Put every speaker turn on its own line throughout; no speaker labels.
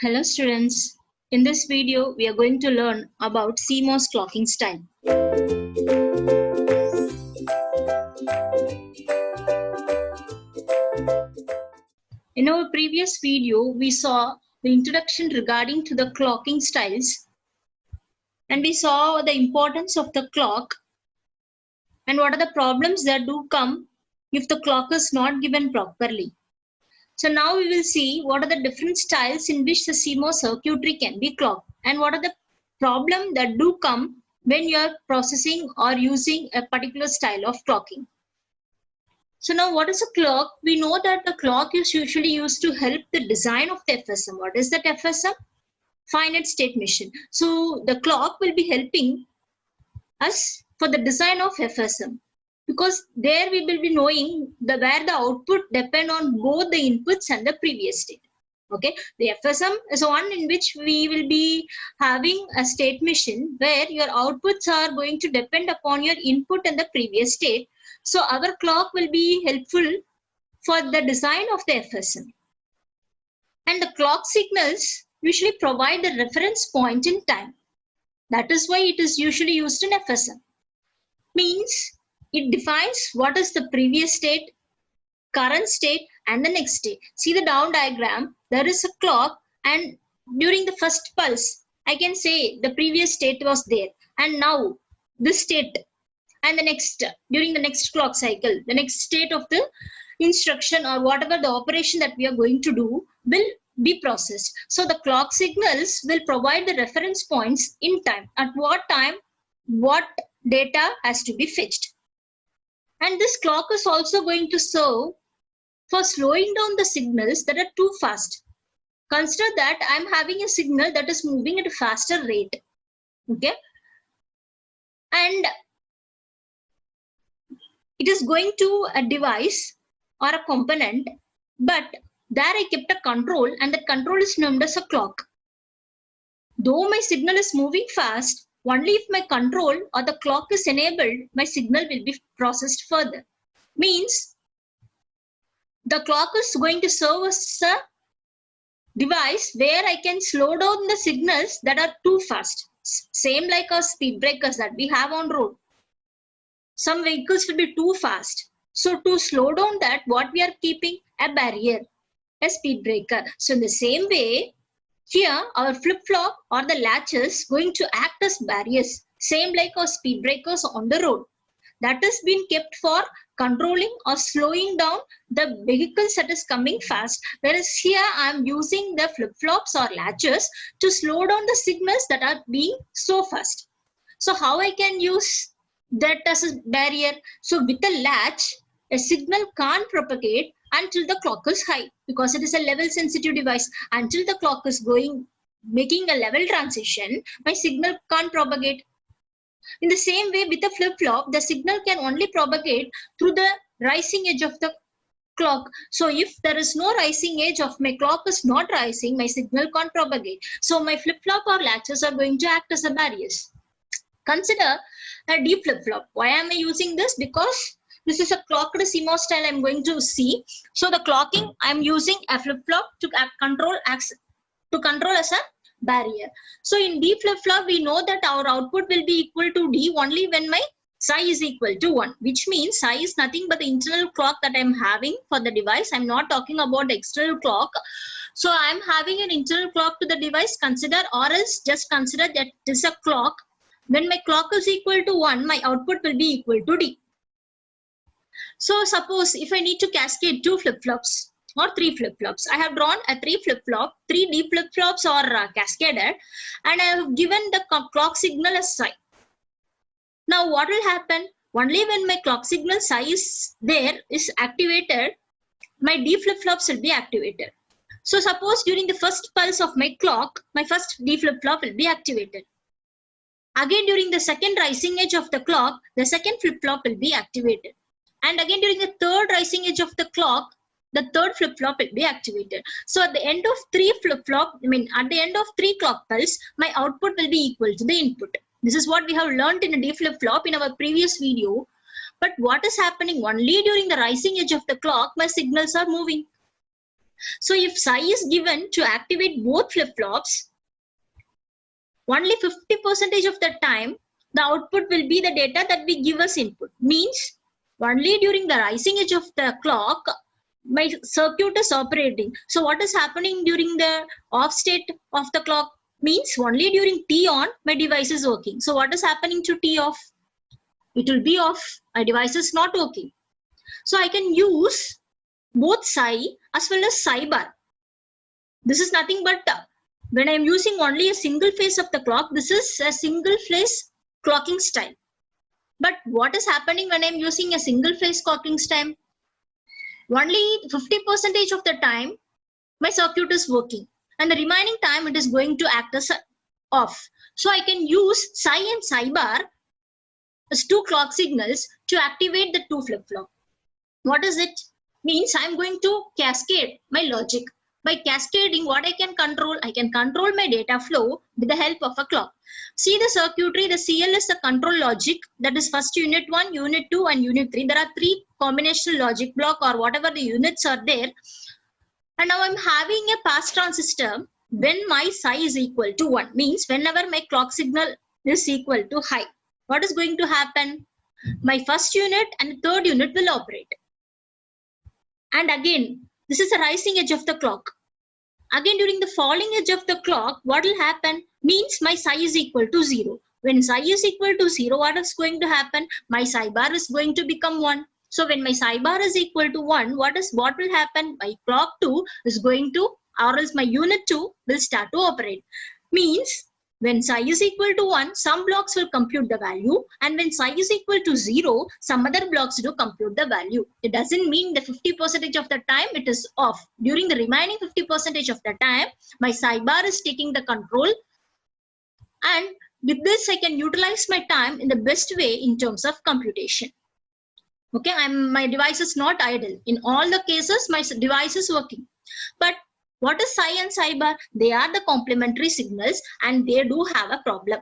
Hello students, in this video we are going to learn about CMOS clocking style. In our previous video we saw the introduction regarding to the clocking styles and we saw the importance of the clock and what are the problems that do come if the clock is not given properly. So now we will see what are the different styles in which the CMOS circuitry can be clocked and what are the problems that do come when you are processing or using a particular style of clocking. So now what is a clock? We know that the clock is usually used to help the design of the FSM. What is that FSM? Finite state machine. So the clock will be helping us for the design of FSM. Because there we will be knowing where the output depend on both the inputs and the previous state. Okay, the FSM is one in which we will be having a state machine where your outputs are going to depend upon your input and the previous state. So our clock will be helpful for the design of the FSM. And the clock signals usually provide the reference point in time. That is why it is usually used in FSM. Means it defines what is the previous state, current state and the next state. See the down diagram, there is a clock and during the first pulse, I can say the previous state was there and now this state and the next, during the next clock cycle, the next state of the instruction or whatever the operation that we are going to do will be processed. So the clock signals will provide the reference points in time, at what time, what data has to be fetched. And this clock is also going to serve for slowing down the signals that are too fast. Consider that I'm having a signal that is moving at a faster rate. Okay. And it is going to a device or a component, but there I kept a control and that control is named as a clock. Though my signal is moving fast, only if my control or the clock is enabled, my signal will be processed further. Means the clock is going to serve as a device where I can slow down the signals that are too fast. Same like our speed breakers that we have on road. Some vehicles will be too fast. So to slow down that, what we are keeping? A barrier, a speed breaker. So in the same way, here our flip-flop or the latches going to act as barriers, same like our speed breakers on the road. That has been kept for controlling or slowing down the vehicles that is coming fast. Whereas here I am using the flip-flops or latches to slow down the signals that are being so fast. So how I can use that as a barrier? So with a latch, a signal can't propagate until the clock is high because it is a level sensitive device. Until the clock is making a level transition, my signal can't propagate. In the same way with a flip-flop, the signal can only propagate through the rising edge of the clock. So if there is no rising edge of my clock is not rising, my signal can't propagate. So my flip-flop or latches are going to act as a barriers. Consider a D flip-flop. Why am I using this? Because this is a clocked CMOS style I'm going to see. So the clocking, I'm using a flip-flop to control as a barrier. So in D flip-flop, we know that our output will be equal to D only when my psi is equal to 1, which means psi is nothing but the internal clock that I'm having for the device. I'm not talking about the external clock. So I'm having an internal clock to the device, consider, or else just consider that it is a clock. When my clock is equal to 1, my output will be equal to D. So suppose if I need to cascade 2 flip-flops or 3 flip-flops, I have drawn a 3 flip-flop, 3 D flip-flops are cascaded and I have given the clock signal as psi. Now what will happen? Only when my clock signal psi is activated, my D flip-flops will be activated. So suppose during the first pulse of my clock, my first D flip-flop will be activated. Again during the second rising edge of the clock, the second flip-flop will be activated. And again during the third rising edge of the clock, the third flip-flop will be activated. So at the end of 3 flip-flop, at the end of 3 clock pulse, my output will be equal to the input. This is what we have learned in a D flip-flop in our previous video. But what is happening? Only during the rising edge of the clock, my signals are moving. So if psi is given to activate both flip-flops, only 50% of the time, the output will be the data that we give as input. Means only during the rising edge of the clock, my circuit is operating. So what is happening during the off state of the clock? Means only during T on, my device is working. So what is happening to T off? It will be off. My device is not working. So I can use both psi as well as psi bar. This is nothing but when I am using only a single phase of the clock, this is a single phase clocking style. But what is happening when I am using a single phase clocking style? Only 50% of the time my circuit is working, and the remaining time it is going to act as off. So I can use psi and psi bar as two clock signals to activate the two flip-flop. What is it? Means I'm going to cascade my logic. By cascading, what I can control my data flow with the help of a clock. See the circuitry, the CL is the control logic, that is first unit 1, unit 2 and unit 3. There are 3 combinational logic block or whatever the units are there. And now I'm having a pass transistor when my psi is equal to 1. Means whenever my clock signal is equal to high, what is going to happen? My first unit and third unit will operate. And again, this is the rising edge of the clock. Again, during the falling edge of the clock, what will happen? Means my psi is equal to 0. When psi is equal to 0, what is going to happen? My psi bar is going to become 1. So when my psi bar is equal to 1, what will happen? My clock 2 is going to, or else my unit 2 will start to operate. Means when psi is equal to 1, some blocks will compute the value, and when psi is equal to 0, some other blocks do compute the value. It doesn't mean the 50% of the time it is off. During the remaining 50% of the time, my psi bar is taking the control, and with this I can utilize my time in the best way in terms of computation. Okay, my device is not idle. In all the cases, my device is working. But what is psi and psi bar? They are the complementary signals and they do have a problem.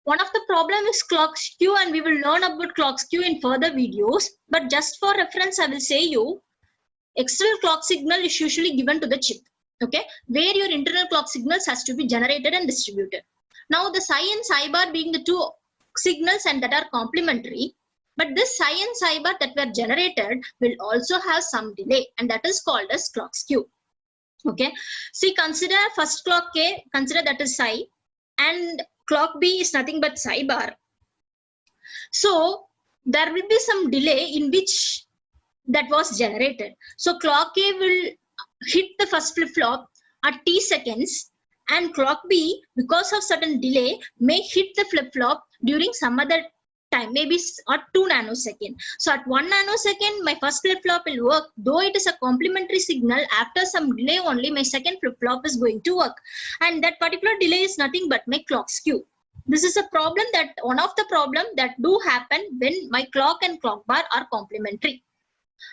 One of the problem is clock skew, and we will learn about clock skew in further videos. But just for reference, I will say you, external clock signal is usually given to the chip, okay, where your internal clock signals has to be generated and distributed. Now the psi and psi bar being the two signals and that are complementary, but this psi and psi bar that were generated will also have some delay, and that is called as clock skew. Okay, see, consider first clock K, consider that is psi, and clock B is nothing but psi bar. So there will be some delay in which that was generated. So clock A will hit the first flip-flop at T seconds, and clock B, because of certain delay, may hit the flip-flop during some other time, maybe at 2 nanoseconds. So at 1 nanosecond, my first flip-flop will work. Though it is a complementary signal, after some delay only, my second flip-flop is going to work. And that particular delay is nothing but my clock skew. This is a problem that, one of the problem that do happen when my clock and clock bar are complementary.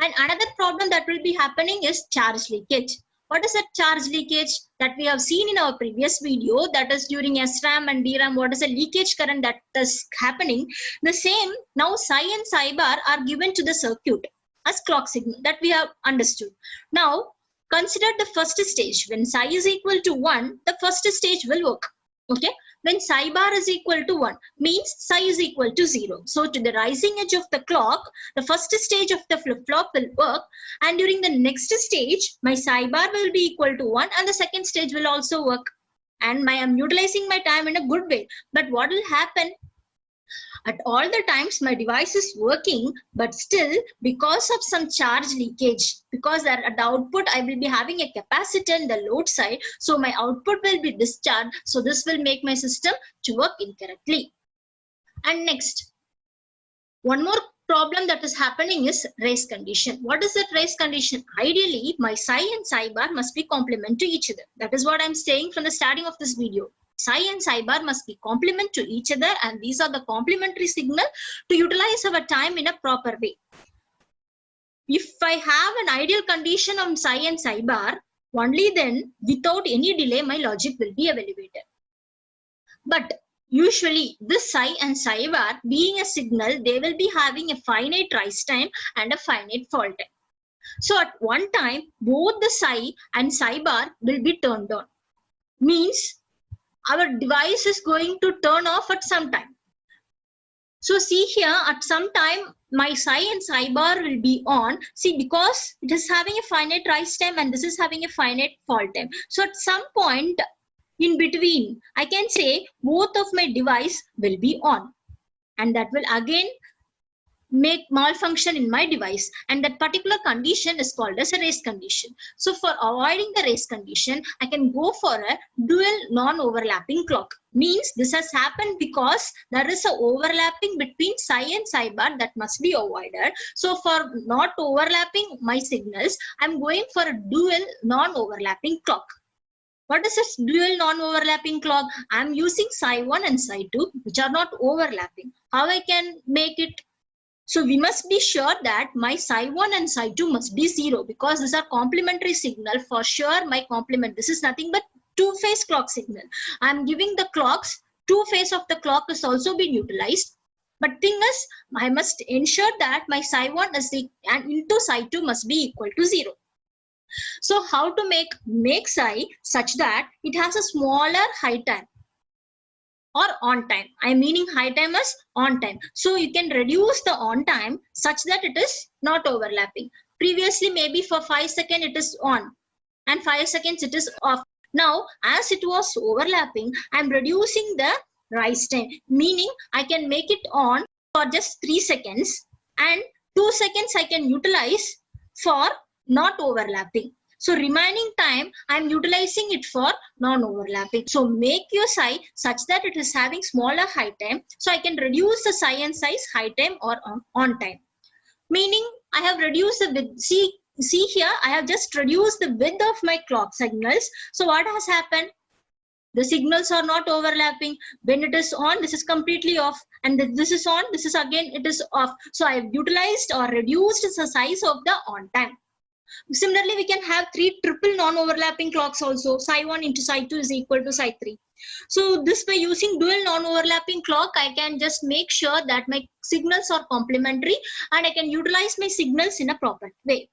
And another problem that will be happening is charge leakage. What is that charge leakage that we have seen in our previous video? That is during SRAM and DRAM, what is the leakage current that is happening? The same, now psi and psi bar are given to the circuit as clock signal that we have understood. Now consider the first stage. When psi is equal to 1, the first stage will work. Okay, when psi bar is equal to 1, means psi is equal to 0. So to the rising edge of the clock, the first stage of the flip-flop will work, and during the next stage, my psi bar will be equal to 1, and the second stage will also work. And I am utilizing my time in a good way. But what will happen? At all the times my device is working, but still because of some charge leakage, because at the output I will be having a capacitor in the load side, so my output will be discharged. So this will make my system to work incorrectly. And next, one more problem that is happening is race condition. What is that race condition? Ideally, my psi and psi bar must be complement to each other. That is what I'm saying from the starting of this video. Psi and psi bar must be complement to each other, and these are the complementary signal to utilize our time in a proper way. If I have an ideal condition on psi and psi bar, only then without any delay my logic will be evaluated. But usually this psi and psi bar being a signal, they will be having a finite rise time and a finite fall time. So at one time, both the psi and psi bar will be turned on. Means our device is going to turn off at some time. So see here, at some time, my psi and psi bar will be on. See, because it is having a finite rise time and this is having a finite fall time. So at some point in between, I can say both of my device will be on. And that will again make malfunction in my device, and that particular condition is called as a race condition. So for avoiding the race condition, I can go for a dual non-overlapping clock. Means this has happened because there is a overlapping between psi and psi bar that must be avoided. So for not overlapping my signals, I'm going for a dual non-overlapping clock. What is this dual non-overlapping clock? I'm using psi 1 and psi 2 which are not overlapping. How I can make it? So we must be sure that my psi 1 and psi 2 must be 0, because these are complementary signal. For sure my complement, this is nothing but two-phase clock signal. I am giving the clocks, two-phase of the clock is also being utilized. But thing is, I must ensure that my psi 1 is and into psi 2 must be equal to 0. So how to make psi such that it has a smaller high time or on time. I'm meaning high time as on time. So you can reduce the on time such that it is not overlapping. Previously, maybe for 5 seconds it is on and 5 seconds it is off. Now, as it was overlapping, I'm reducing the rise time, meaning I can make it on for just 3 seconds and 2 seconds I can utilize for not overlapping. So remaining time, I'm utilizing it for non-overlapping. So make your psi such that it is having smaller high time. So I can reduce the psi and psi's high time or on time. Meaning I have reduced the width. See here, I have just reduced the width of my clock signals. So what has happened? The signals are not overlapping. When it is on, this is completely off. And this is on, this is again, it is off. So I have utilized or reduced the size of the on time. Similarly, we can have 3 triple non-overlapping clocks also. Psi 1 into psi 2 is equal to psi 3. So this, by using dual non-overlapping clock, I can just make sure that my signals are complementary and I can utilize my signals in a proper way.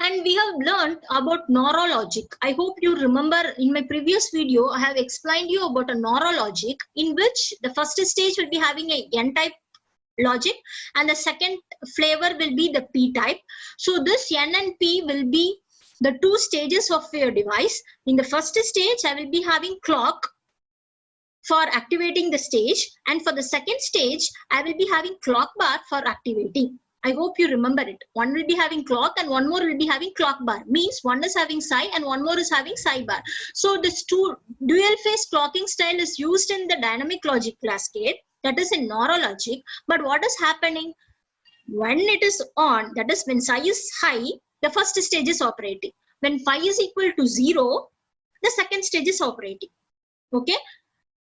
And we have learned about NOR logic. I hope you remember in my previous video, I have explained you about a NOR logic in which the first stage will be having a N-type logic and the second flavor will be the P type. So this N and P will be the 2 stages of your device. In the first stage, I will be having clock for activating the stage, and for the second stage, I will be having clock bar for activating. I hope you remember it. One will be having clock and one more will be having clock bar. Means one is having psi and one more is having psi bar. So this dual phase clocking style is used in the dynamic logic cascade, that is in NOR logic. But what is happening? When it is on, that is when psi is high, the first stage is operating. When phi is equal to 0, the second stage is operating. Okay.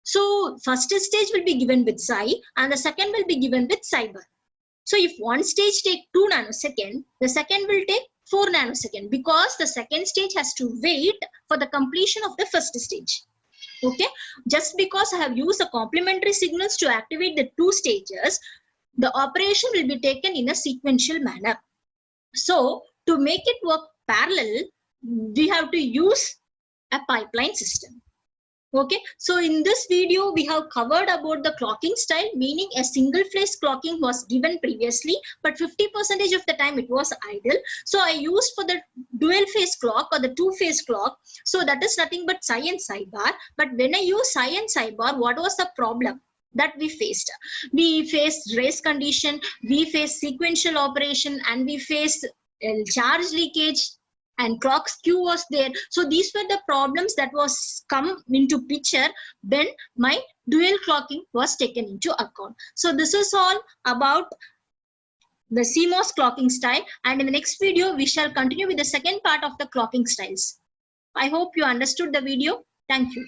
So first stage will be given with psi and the second will be given with psi bar. So if one stage take 2 nanoseconds, the second will take 4 nanoseconds, because the second stage has to wait for the completion of the first stage. Okay, just because I have used the complementary signals to activate the 2 stages, the operation will be taken in a sequential manner. So to make it work parallel, we have to use a pipeline system. Okay, so in this video, we have covered about the clocking style, meaning a single phase clocking was given previously, but 50% of the time it was idle. So I used for the dual phase clock or the 2-phase clock. So that is nothing but psi and psi bar. But when I use psi and psi bar, what was the problem that we faced? We faced race condition, we faced sequential operation, and we faced charge leakage, and clock skew was there. So these were the problems that was come into picture when my dual clocking was taken into account. So this is all about the CMOS clocking style, and in the next video we shall continue with the second part of the clocking styles. I hope you understood the video. Thank you.